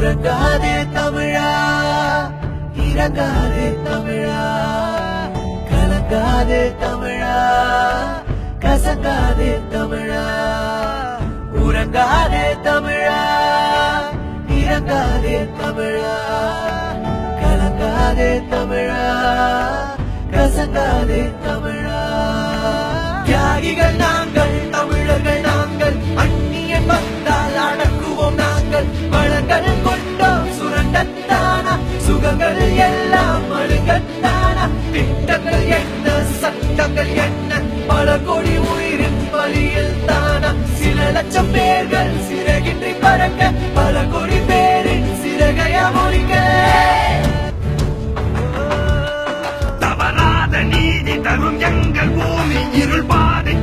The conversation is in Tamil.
உறங்காதே தமிழா, இறங்காதே தமிழா, கலங்காதே தமிழா, கசங்காதே தமிழா. உறங்காதே தமிழா, இறங்காதே தமிழா, கலங்காதே தமிழா, கசங்காதே தமிழா. தியாகிகள் நாங்கள், தமிழர்கள் நாங்கள், அந்நியன் வந்தால் அடக்குவோம் நாங்கள். வளங்கள் கொண்டோம் சுரண்டத்தானா, சுகங்கள் எல்லாம் அழுகத்தானா. திட்டங்கள் என்ன, சட்டங்கள் என்ன, பல கோடி உயிரின் வழியில் தானா. சில லட்சம் பேர்கள் சிறகின்றி பறக்க, பல கோடி பேரின் சிறகைய ஒழிக்க. தவறாத நீதி தரும் எங்கள் பூமி இருள் பாதை